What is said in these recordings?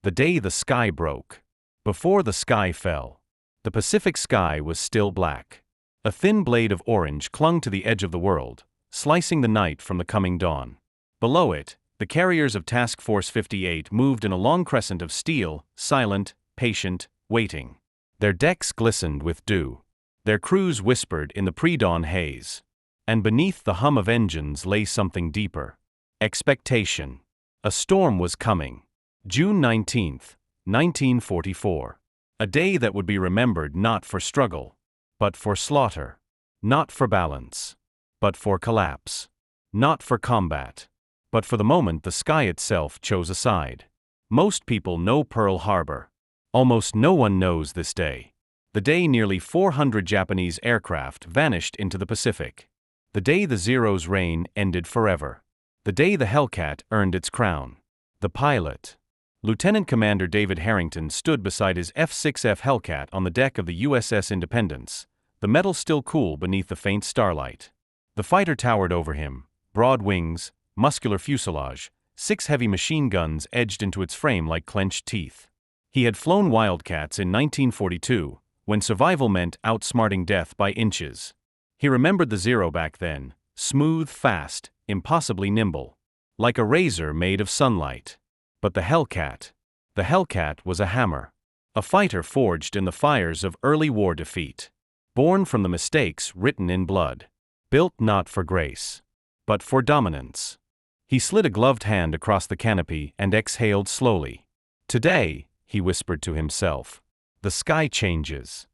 The day the sky broke. Before the sky fell. The Pacific sky was still black. A thin blade of orange clung to the edge of the world, slicing the night from the coming dawn. Below it, the carriers of Task Force 58 moved in a long crescent of steel, silent, patient, waiting. Their decks glistened with dew. Their crews whispered in the pre-dawn haze. And beneath the hum of engines lay something deeper. Expectation. A storm was coming. June 19, 1944. A day that would be remembered not for struggle, but for slaughter. Not for balance, but for collapse. Not for combat, but for the moment the sky itself chose a side. Most people know Pearl Harbor. Almost no one knows this day. The day nearly 400 Japanese aircraft vanished into the Pacific. The day the Zero's reign ended forever. The day the Hellcat earned its crown. The pilot. Lieutenant Commander David Harrington stood beside his F-6F Hellcat on the deck of the USS Independence, the metal still cool beneath the faint starlight. The fighter towered over him, broad wings, muscular fuselage, 6 heavy machine guns edged into its frame like clenched teeth. He had flown Wildcats in 1942, when survival meant outsmarting death by inches. He remembered the Zero back then, smooth, fast, impossibly nimble. Like a razor made of sunlight. But the Hellcat was a hammer. A fighter forged in the fires of early war defeat. Born from the mistakes written in blood. Built not for grace, but for dominance. He slid a gloved hand across the canopy and exhaled slowly. Today, he whispered to himself, the sky changes.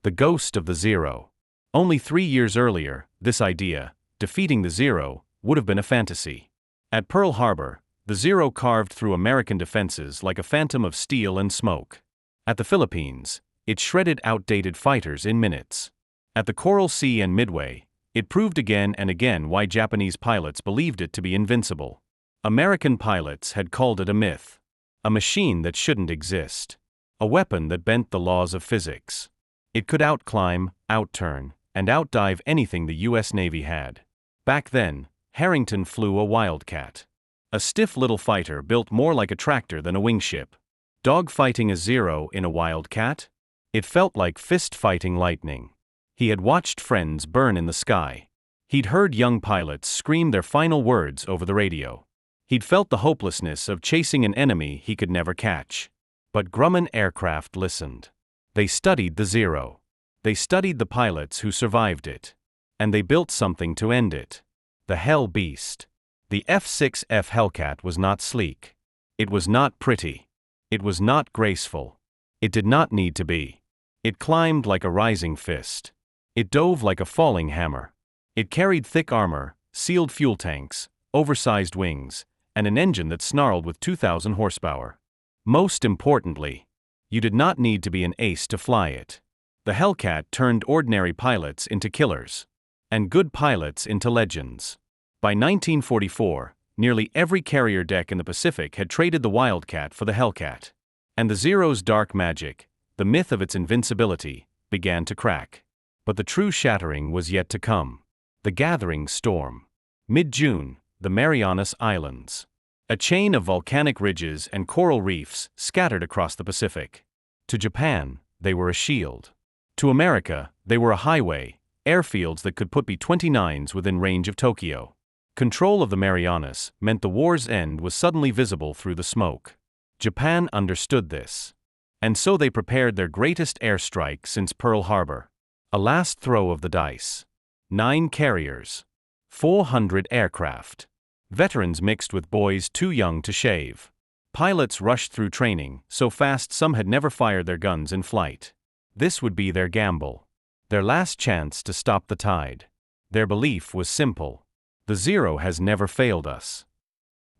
The ghost of the Zero. Only 3 years earlier, this idea, defeating the Zero, would have been a fantasy. At Pearl Harbor, the Zero carved through American defenses like a phantom of steel and smoke. At the Philippines, it shredded outdated fighters in minutes. At the Coral Sea and Midway, it proved again and again why Japanese pilots believed it to be invincible. American pilots had called it a myth. A machine that shouldn't exist. A weapon that bent the laws of physics. It could outclimb, outturn, and outdive anything the U.S. Navy had. Back then, Harrington flew a Wildcat. A stiff little fighter built more like a tractor than a wingship. Dogfighting a Zero in a Wildcat? It felt like fist-fighting lightning. He had watched friends burn in the sky. He'd heard young pilots scream their final words over the radio. He'd felt the hopelessness of chasing an enemy he could never catch. But Grumman aircraft listened. They studied the Zero. They studied the pilots who survived it. And they built something to end it. The Hell Beast. The F-6F Hellcat was not sleek. It was not pretty. It was not graceful. It did not need to be. It climbed like a rising fist. It dove like a falling hammer. It carried thick armor, sealed fuel tanks, oversized wings, and an engine that snarled with 2,000 horsepower. Most importantly, you did not need to be an ace to fly it. The Hellcat turned ordinary pilots into killers. And good pilots into legends. By 1944, nearly every carrier deck in the Pacific had traded the Wildcat for the Hellcat. And the Zero's dark magic, the myth of its invincibility, began to crack. But the true shattering was yet to come. The gathering storm. Mid-June, the Marianas Islands. A chain of volcanic ridges and coral reefs scattered across the Pacific. To Japan, they were a shield. To America, they were a highway, airfields that could put B-29s within range of Tokyo. Control of the Marianas meant the war's end was suddenly visible through the smoke. Japan understood this. And so they prepared their greatest airstrike since Pearl Harbor. A last throw of the dice. 9 carriers. 400 aircraft. Veterans mixed with boys too young to shave. Pilots rushed through training, so fast some had never fired their guns in flight. This would be their gamble. Their last chance to stop the tide. Their belief was simple. The Zero has never failed us.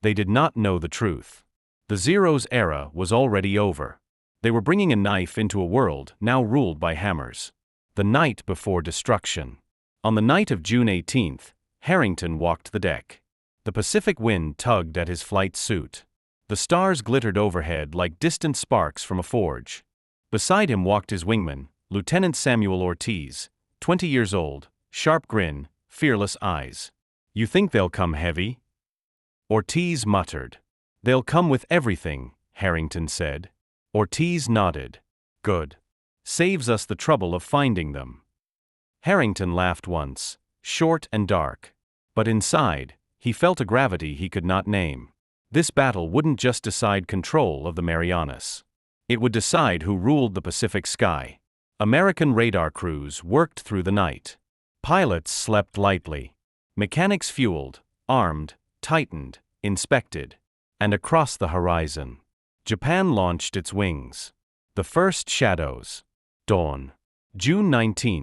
They did not know the truth. The Zero's era was already over. They were bringing a knife into a world now ruled by hammers. The night before destruction. On the night of June 18th, Harrington walked the deck. The Pacific wind tugged at his flight suit. The stars glittered overhead like distant sparks from a forge. Beside him walked his wingman, Lieutenant Samuel Ortiz, 20 years old, sharp grin, fearless eyes. "You think they'll come heavy?" Ortiz muttered. "They'll come with everything," Harrington said. Ortiz nodded. Good. Saves us the trouble of finding them. Harrington laughed once, short and dark. But inside, he felt a gravity he could not name. This battle wouldn't just decide control of the Marianas. It would decide who ruled the Pacific sky. American radar crews worked through the night. Pilots slept lightly. Mechanics fueled, armed, tightened, inspected. And across the horizon, Japan launched its wings. The first shadows. Dawn. June 19,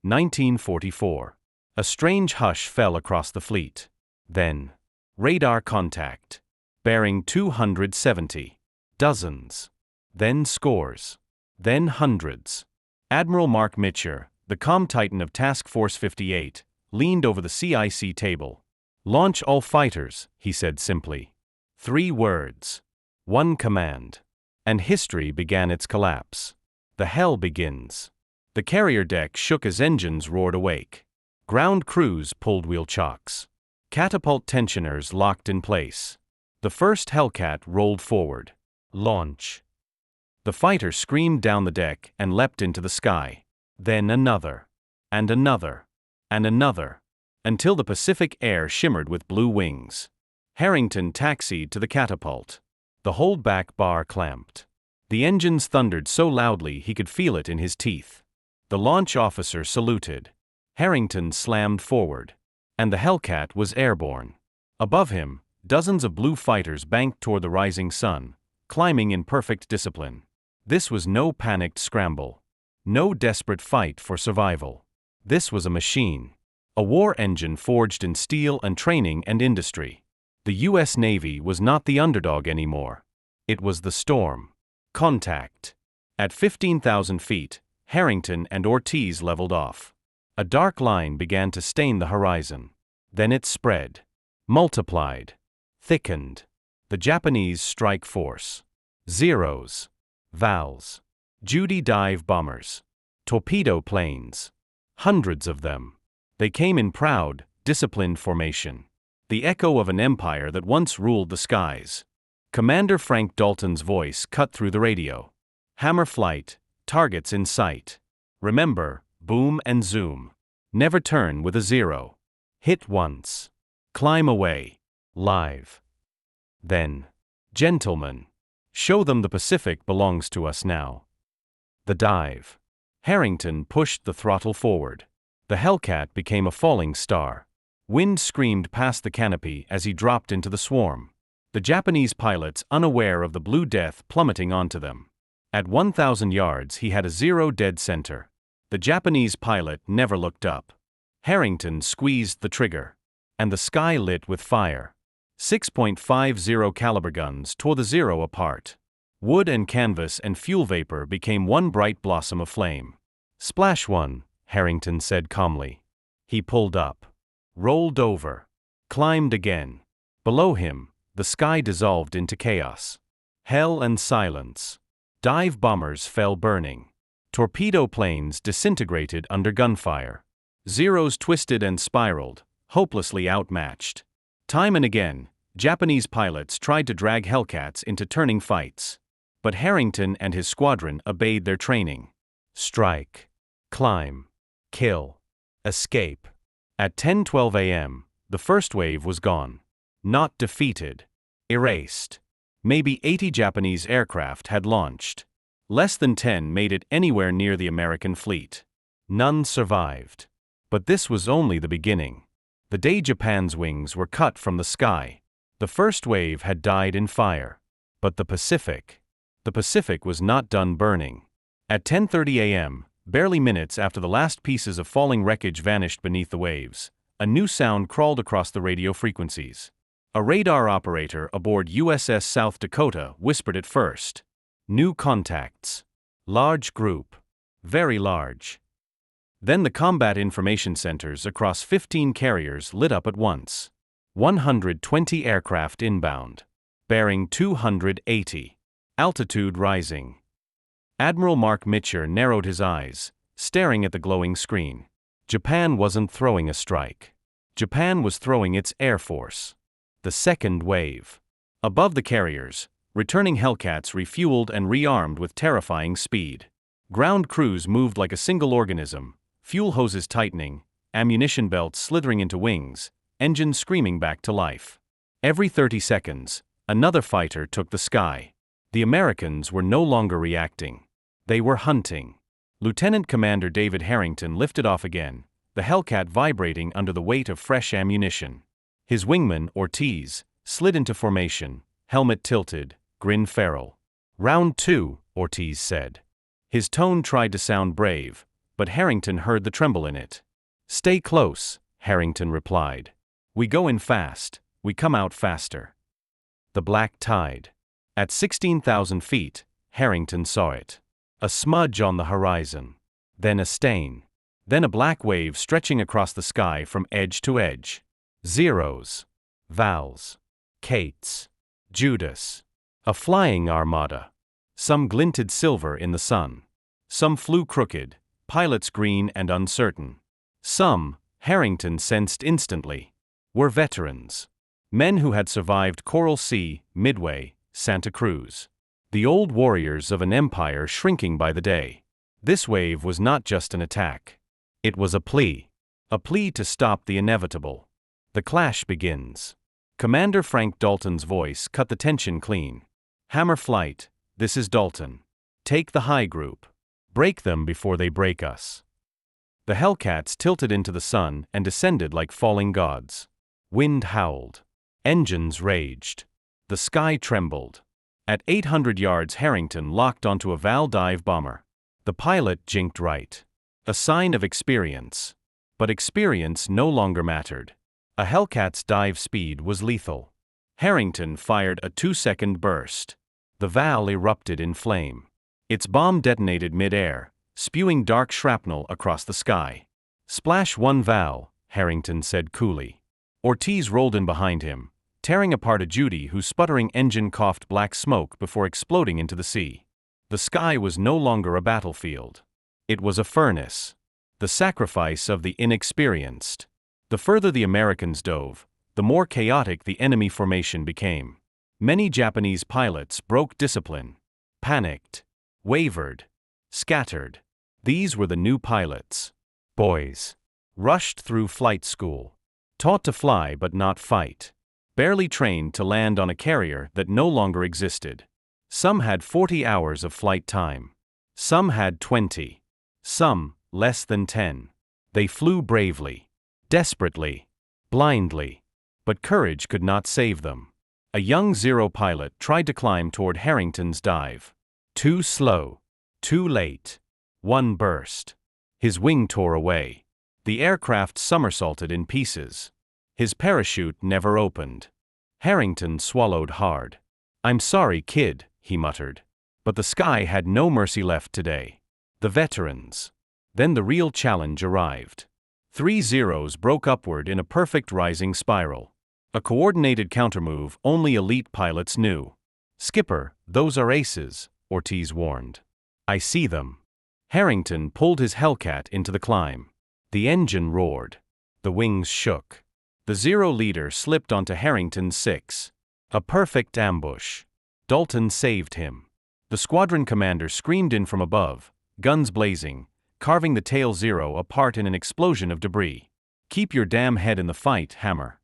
1944. A strange hush fell across the fleet. Then, radar contact. Bearing 270. Dozens. Then scores. Then hundreds. Admiral Mark Mitcher, the comm titan of Task Force 58, leaned over the CIC table. Launch all fighters, he said simply. 3 words. 1 command. And history began its collapse. The hell begins. The carrier deck shook as engines roared awake. Ground crews pulled wheel chocks. Catapult tensioners locked in place. The first Hellcat rolled forward. Launch. The fighter screamed down the deck and leapt into the sky. Then another. And another. And another. Until the Pacific air shimmered with blue wings. Harrington taxied to the catapult. The holdback bar clamped. The engines thundered so loudly he could feel it in his teeth. The launch officer saluted. Harrington slammed forward. And the Hellcat was airborne. Above him, dozens of blue fighters banked toward the rising sun, climbing in perfect discipline. This was no panicked scramble. No desperate fight for survival. This was a machine. A war engine forged in steel and training and industry. The U.S. Navy was not the underdog anymore. It was the storm. Contact. At 15,000 feet, Harrington and Ortiz leveled off. A dark line began to stain the horizon. Then it spread. Multiplied. Thickened. The Japanese strike force. Zeros. Vals. Judy dive bombers. Torpedo planes. Hundreds of them. They came in proud, disciplined formation. The echo of an empire that once ruled the skies. Commander Frank Dalton's voice cut through the radio. Hammer flight, targets in sight. Remember, boom and zoom. Never turn with a 0. Hit once. Climb away. Live. Then, gentlemen, show them the Pacific belongs to us now. The dive. Harrington pushed the throttle forward. The Hellcat became a falling star. Wind screamed past the canopy as he dropped into the swarm. The Japanese pilots unaware of the blue death plummeting onto them. At 1,000 yards he had a 0 dead center. The Japanese pilot never looked up. Harrington squeezed the trigger. And the sky lit with fire. 6.50 caliber guns tore the 0 apart. Wood and canvas and fuel vapor became one bright blossom of flame. Splash 1, Harrington said calmly. He pulled up. Rolled over. Climbed again. Below him, the sky dissolved into chaos. Hell and silence. Dive bombers fell burning. Torpedo planes disintegrated under gunfire. Zeros twisted and spiraled, hopelessly outmatched. Time and again, Japanese pilots tried to drag Hellcats into turning fights. But Harrington and his squadron obeyed their training. Strike. Climb. Kill. Escape. At 10:12 a.m., the first wave was gone. Not defeated. Erased. Maybe 80 Japanese aircraft had launched. Less than 10 made it anywhere near the American fleet. None survived. But this was only the beginning. The day Japan's wings were cut from the sky, the first wave had died in fire. But the Pacific was not done burning. At 10:30 a.m., barely minutes after the last pieces of falling wreckage vanished beneath the waves, a new sound crawled across the radio frequencies. A radar operator aboard USS South Dakota whispered it first. New contacts. Large group. Very large. Then the combat information centers across 15 carriers lit up at once. 120 aircraft inbound. Bearing 280. Altitude rising. Admiral Mark Mitcher narrowed his eyes, staring at the glowing screen. Japan wasn't throwing a strike. Japan was throwing its air force. The second wave. Above the carriers, Returning Hellcats refueled and rearmed with terrifying speed. Ground crews moved like a single organism, fuel hoses tightening, ammunition belts slithering into wings, engines screaming back to life. Every 30 seconds, another fighter took the sky. The Americans were no longer reacting. They were hunting. Lieutenant Commander David Harrington lifted off again, the Hellcat vibrating under the weight of fresh ammunition. His wingman, Ortiz, slid into formation, helmet tilted, grin feral. "Round 2, Ortiz said. His tone tried to sound brave, but Harrington heard the tremble in it. "Stay close," Harrington replied. "We go in fast, we come out faster." The black tide. At 16,000 feet, Harrington saw it. A smudge on the horizon. Then a stain. Then a black wave stretching across the sky from edge to edge. Zeros. Vals. Cates. Judas. A flying armada. Some glinted silver in the sun. Some flew crooked, pilots green and uncertain. Some, Harrington sensed instantly, were veterans. Men who had survived Coral Sea, Midway, Santa Cruz. The old warriors of an empire shrinking by the day. This wave was not just an attack. It was a plea. A plea to stop the inevitable. The clash begins. Commander Frank Dalton's voice cut the tension clean. "Hammer flight, this is Dalton. Take the high group. Break them before they break us." The Hellcats tilted into the sun and descended like falling gods. Wind howled. Engines raged. The sky trembled. At 800 yards, Harrington locked onto a Val dive bomber. The pilot jinked right. A sign of experience. But experience no longer mattered. A Hellcat's dive speed was lethal. Harrington fired a 2-second burst. The Val erupted in flame. Its bomb detonated mid-air, spewing dark shrapnel across the sky. "Splash one Val," Harrington said coolly. Ortiz rolled in behind him, tearing apart a Judy whose sputtering engine coughed black smoke before exploding into the sea. The sky was no longer a battlefield. It was a furnace. The sacrifice of the inexperienced. The further the Americans dove, the more chaotic the enemy formation became. Many Japanese pilots broke discipline. Panicked. Wavered. Scattered. These were the new pilots. Boys. Rushed through flight school. Taught to fly but not fight. Barely trained to land on a carrier that no longer existed. Some had 40 hours of flight time. Some had 20. Some, less than 10. They flew bravely. Desperately. Blindly. But courage could not save them. A young Zero pilot tried to climb toward Harrington's dive. Too slow. Too late. One burst. His wing tore away. The aircraft somersaulted in pieces. His parachute never opened. Harrington swallowed hard. "I'm sorry, kid," he muttered. But the sky had no mercy left today. The veterans. Then the real challenge arrived. 3 Zeros broke upward in a perfect rising spiral. A coordinated countermove only elite pilots knew. "Skipper, those are aces," Ortiz warned. "I see them." Harrington pulled his Hellcat into the climb. The engine roared. The wings shook. The Zero leader slipped onto Harrington's 6. A perfect ambush. Dalton saved him. The squadron commander screamed in from above, guns blazing, carving the tail Zero apart in an explosion of debris. "Keep your damn head in the fight, Hammer."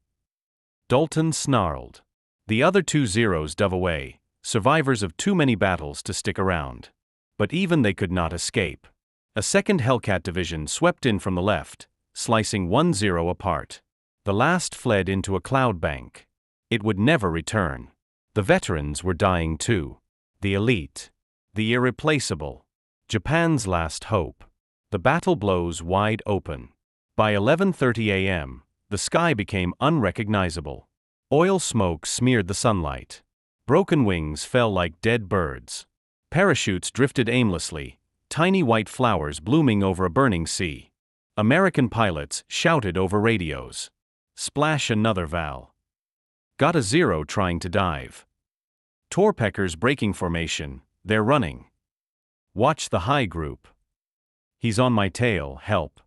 Dalton snarled. The other 2 Zeros dove away, survivors of too many battles to stick around. But even they could not escape. A second Hellcat division swept in from the left, slicing 1 Zero apart. The last fled into a cloud bank. It would never return. The veterans were dying too. The elite. The irreplaceable. Japan's last hope. The battle blows wide open. By 11:30 a.m., the sky became unrecognizable. Oil smoke smeared the sunlight. Broken wings fell like dead birds. Parachutes drifted aimlessly, tiny white flowers blooming over a burning sea. American pilots shouted over radios. "Splash another Val." "Got a Zero trying to dive." "Torpeckers breaking formation, they're running." "Watch the high group." "He's on my tail, help."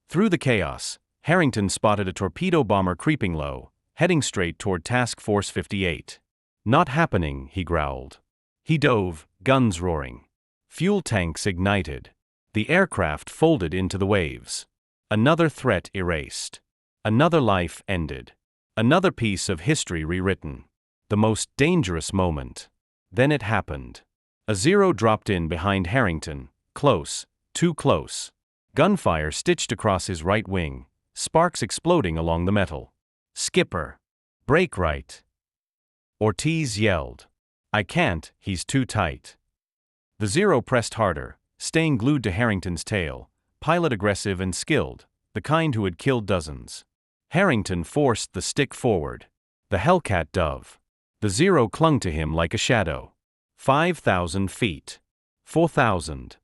Through the chaos, Harrington spotted a torpedo bomber creeping low, heading straight toward Task Force 58. "Not happening," he growled. He dove, guns roaring. Fuel tanks ignited. The aircraft folded into the waves. Another threat erased. Another life ended. Another piece of history rewritten. The most dangerous moment. Then it happened. A Zero dropped in behind Harrington, close, too close. Gunfire stitched across his right wing, sparks exploding along the metal. "Skipper! Brake right!" Ortiz yelled. "I can't, he's too tight." The Zero pressed harder, staying glued to Harrington's tail, pilot aggressive and skilled, the kind who had killed dozens. Harrington forced the stick forward. The Hellcat dove. The Zero clung to him like a shadow. 5,000 feet. 4,000.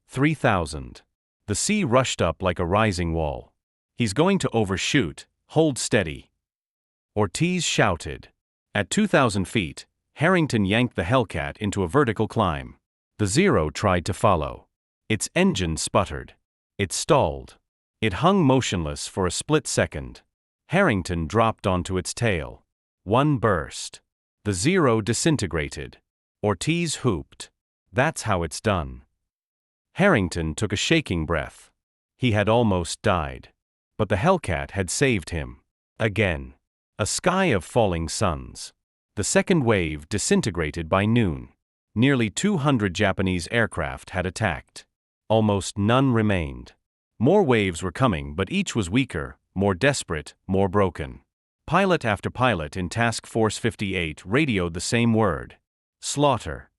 3,000. The sea rushed up like a rising wall. "He's going to overshoot, hold steady," Ortiz shouted. At 2,000 feet, Harrington yanked the Hellcat into a vertical climb. The Zero tried to follow. Its engine sputtered. It stalled. It hung motionless for a split second. Harrington dropped onto its tail. One burst. The Zero disintegrated. Ortiz whooped. "That's how it's done." Harrington took a shaking breath. He had almost died. But the Hellcat had saved him. Again. A sky of falling suns. The second wave disintegrated by noon. Nearly 200 Japanese aircraft had attacked. Almost none remained. More waves were coming, but each was weaker, more desperate, more broken. Pilot after pilot in Task Force 58 radioed the same word: slaughter.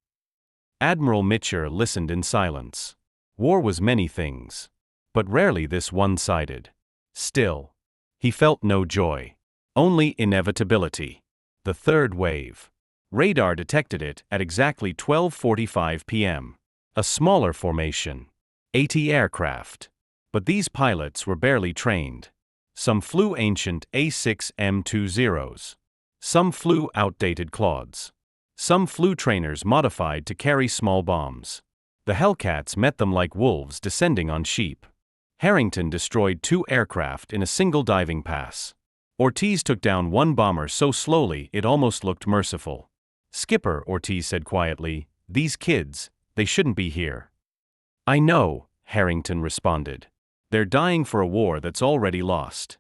Admiral Mitchell listened in silence. War was many things, but rarely this one-sided. Still, he felt no joy, only inevitability. The third wave. Radar detected it at exactly 12:45 p.m. A smaller formation. 80 aircraft. But these pilots were barely trained. Some flew ancient A6 M20s. Some flew outdated Claudes. Some flew trainers modified to carry small bombs. The Hellcats met them like wolves descending on sheep. Harrington destroyed 2 aircraft in a single diving pass. Ortiz took down 1 bomber so slowly it almost looked merciful. "Skipper," Ortiz said quietly, "these kids, they shouldn't be here." "I know," Harrington responded. "They're dying for a war that's already lost."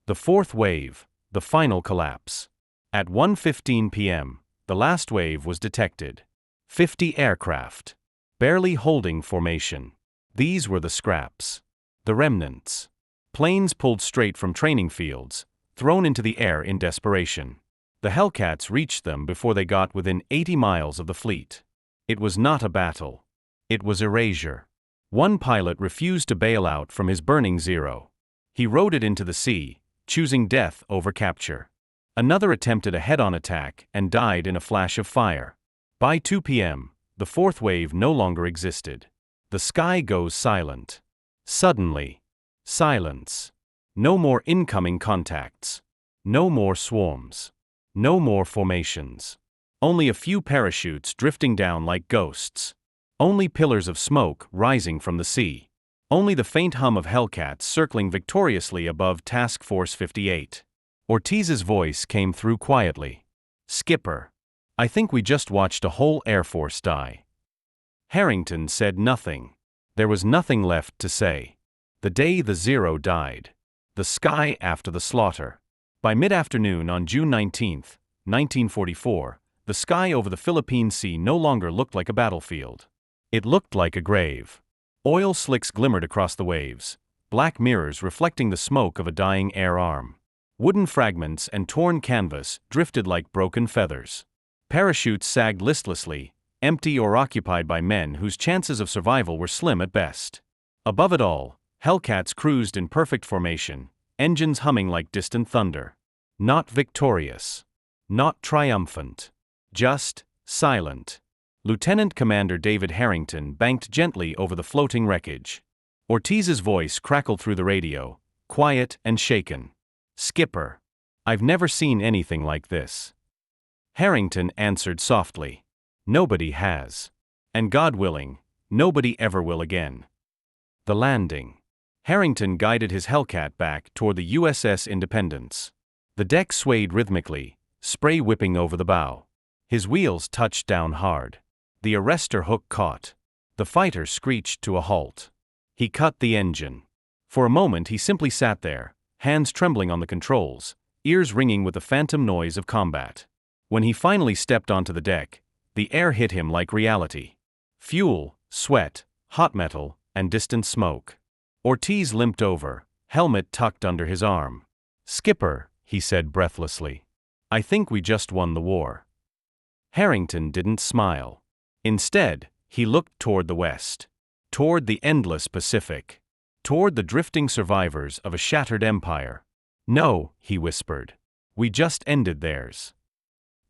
The fourth wave, the final collapse. At 1:15 p.m., the last wave was detected. 50 aircraft. Barely holding formation. These were the scraps. The remnants. Planes pulled straight from training fields, thrown into the air in desperation. The Hellcats reached them before they got within 80 miles of the fleet. It was not a battle. It was erasure. One pilot refused to bail out from his burning Zero. He rode it into the sea, choosing death over capture. Another attempted a head-on attack and died in a flash of fire. By 2 p.m., the fourth wave no longer existed. The sky goes silent. Suddenly. Silence. No more incoming contacts. No more swarms. No more formations. Only a few parachutes drifting down like ghosts. Only pillars of smoke rising from the sea. Only the faint hum of Hellcats circling victoriously above Task Force 58. Ortiz's voice came through quietly. "Skipper. I think we just watched a whole Air Force die." Harrington said nothing. There was nothing left to say. The day the Zero died. The sky after the slaughter. By mid-afternoon on June 19, 1944, the sky over the Philippine Sea no longer looked like a battlefield. It looked like a grave. Oil slicks glimmered across the waves, black mirrors reflecting the smoke of a dying air arm. Wooden fragments and torn canvas drifted like broken feathers. Parachutes sagged listlessly, empty or occupied by men whose chances of survival were slim at best. Above it all, Hellcats cruised in perfect formation, engines humming like distant thunder. Not victorious. Not triumphant. Just silent. Lieutenant Commander David Harrington banked gently over the floating wreckage. Ortiz's voice crackled through the radio, quiet and shaken. "Skipper. I've never seen anything like this." Harrington answered softly. "Nobody has. And God willing, nobody ever will again." The landing. Harrington guided his Hellcat back toward the USS Independence. The deck swayed rhythmically, spray whipping over the bow. His wheels touched down hard. The arrestor hook caught. The fighter screeched to a halt. He cut the engine. For a moment he simply sat there, hands trembling on the controls, ears ringing with the phantom noise of combat. When he finally stepped onto the deck, the air hit him like reality. Fuel, sweat, hot metal, and distant smoke. Ortiz limped over, helmet tucked under his arm. "Skipper," he said breathlessly, "I think we just won the war." Harrington didn't smile. Instead, he looked toward the west. Toward the endless Pacific. Toward the drifting survivors of a shattered empire. "No," he whispered. "We just ended theirs."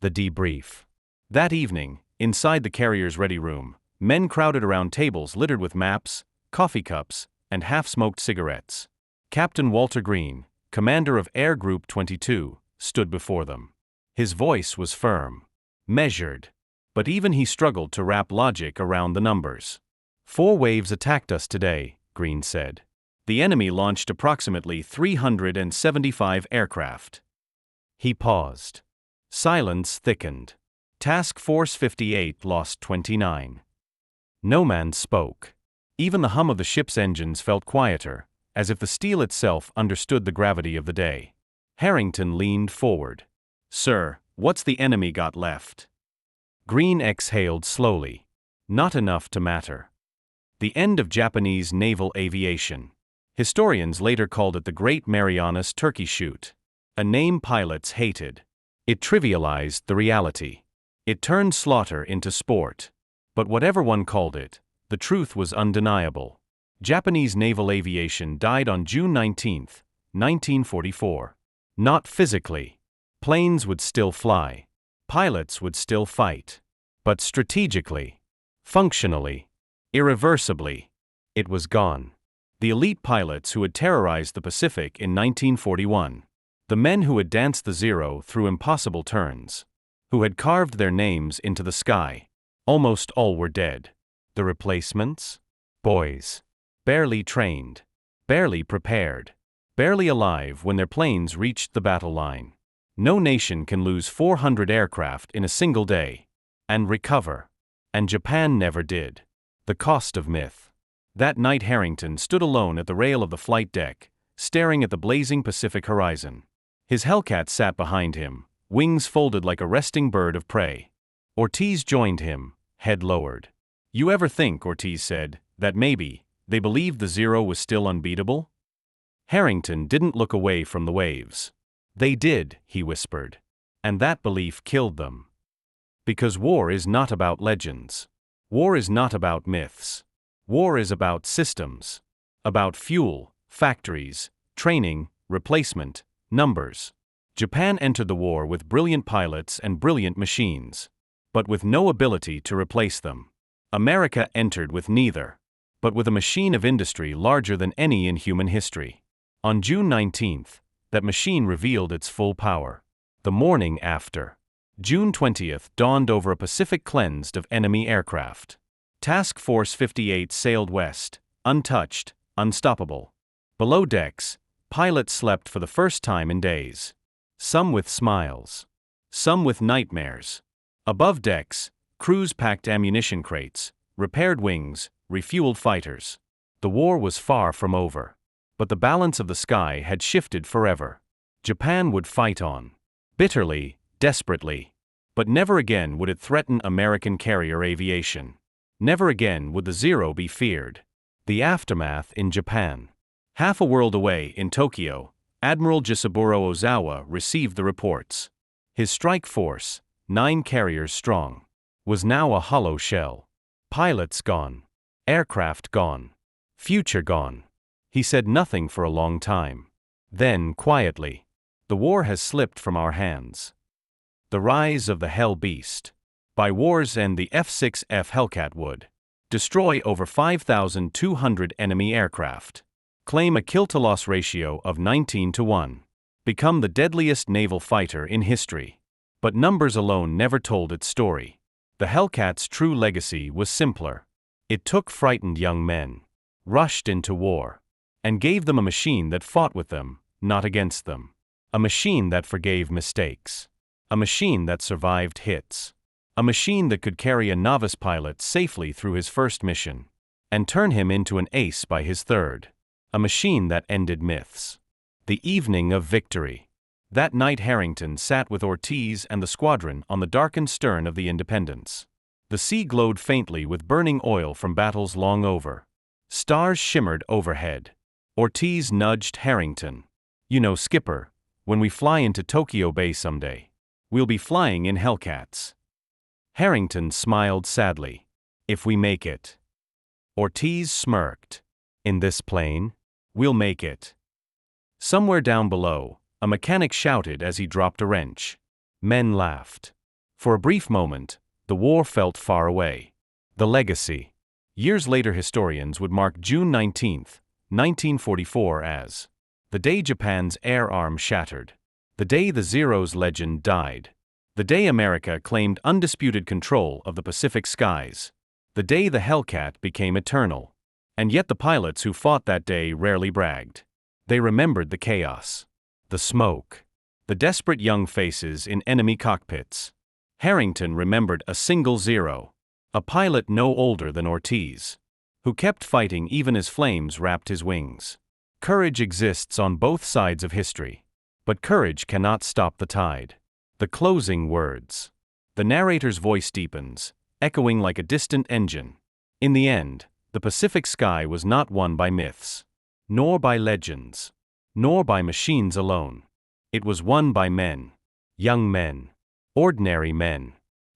The debrief. That evening, inside the carrier's ready room, men crowded around tables littered with maps, coffee cups, and half-smoked cigarettes. Captain Walter Green, commander of Air Group 22, stood before them. His voice was firm, measured, but even he struggled to wrap logic around the numbers. "4 waves attacked us today," Green said. "The enemy launched approximately 375 aircraft." He paused. Silence thickened. Task Force 58 lost 29. No man spoke. Even the hum of the ship's engines felt quieter, as if the steel itself understood the gravity of the day. Harrington leaned forward. "Sir, what's the enemy got left?" Green exhaled slowly. "Not enough to matter." The end of Japanese naval aviation. Historians later called it the Great Marianas Turkey Shoot. A name pilots hated. It trivialized the reality. It turned slaughter into sport. But whatever one called it, the truth was undeniable. Japanese naval aviation died on June 19, 1944. Not physically. Planes would still fly. Pilots would still fight. But strategically, functionally, irreversibly, it was gone. The elite pilots who had terrorized the Pacific in 1941. The men who had danced the zero through impossible turns. Who had carved their names into the sky. Almost all were dead. The replacements? Boys. Barely trained. Barely prepared. Barely alive when their planes reached the battle line. No nation can lose 400 aircraft in a single day. And recover. And Japan never did. The cost of myth. That night Harrington stood alone at the rail of the flight deck, staring at the blazing Pacific horizon. His Hellcat sat behind him, wings folded like a resting bird of prey. Ortiz joined him, head lowered. "You ever think," Ortiz said, "that maybe they believed the zero was still unbeatable?" Harrington didn't look away from the waves. "They did," he whispered. "And that belief killed them. Because war is not about legends. War is not about myths. War is about systems. About fuel, factories, training, replacement, numbers." Japan entered the war with brilliant pilots and brilliant machines, but with no ability to replace them. America entered with neither, but with a machine of industry larger than any in human history. On June 19, that machine revealed its full power. The morning after, June 20, dawned over a Pacific cleansed of enemy aircraft. Task Force 58 sailed west, untouched, unstoppable. Below decks, pilots slept for the first time in days. Some with smiles. Some with nightmares. Above decks, crews packed ammunition crates, repaired wings, refueled fighters. The war was far from over. But the balance of the sky had shifted forever. Japan would fight on. Bitterly, desperately. But never again would it threaten American carrier aviation. Never again would the zero be feared. The aftermath in Japan. Half a world away in Tokyo, Admiral Jisaburo Ozawa received the reports. His strike force, 9 carriers strong, was now a hollow shell. Pilots gone. Aircraft gone. Future gone. He said nothing for a long time. Then, quietly, "The war has slipped from our hands." The rise of the Hell Beast. By war's end, the F-6F Hellcat would destroy over 5,200 enemy aircraft. Claim a kill-to-loss ratio of 19-1. Become the deadliest naval fighter in history. But numbers alone never told its story. The Hellcat's true legacy was simpler. It took frightened young men, rushed into war, and gave them a machine that fought with them, not against them. A machine that forgave mistakes. A machine that survived hits. A machine that could carry a novice pilot safely through his first mission, and turn him into an ace by his third. A machine that ended myths. The evening of victory. That night Harrington sat with Ortiz and the squadron on the darkened stern of the Independence. The sea glowed faintly with burning oil from battles long over. Stars shimmered overhead. Ortiz nudged Harrington. "You know, Skipper, when we fly into Tokyo Bay someday, we'll be flying in Hellcats." Harrington smiled sadly. "If we make it." Ortiz smirked. "In this plane? We'll make it." Somewhere down below, a mechanic shouted as he dropped a wrench. Men laughed. For a brief moment, the war felt far away. The legacy. Years later, historians would mark June 19, 1944 as the day Japan's air arm shattered, the day the Zero's legend died, the day America claimed undisputed control of the Pacific skies, the day the Hellcat became eternal. And yet the pilots who fought that day rarely bragged. They remembered the chaos, the smoke, the desperate young faces in enemy cockpits. Harrington remembered a single Zero, a pilot no older than Ortiz, who kept fighting even as flames wrapped his wings. Courage exists on both sides of history, but courage cannot stop the tide. The closing words. The narrator's voice deepens, echoing like a distant engine. In the end, the Pacific sky was not won by myths, nor by legends, nor by machines alone. It was won by men, young men, ordinary men,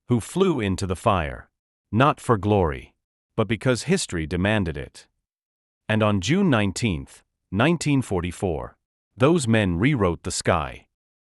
who flew into the fire, not for glory, but because history demanded it. And on June 19, 1944, those men rewrote the sky.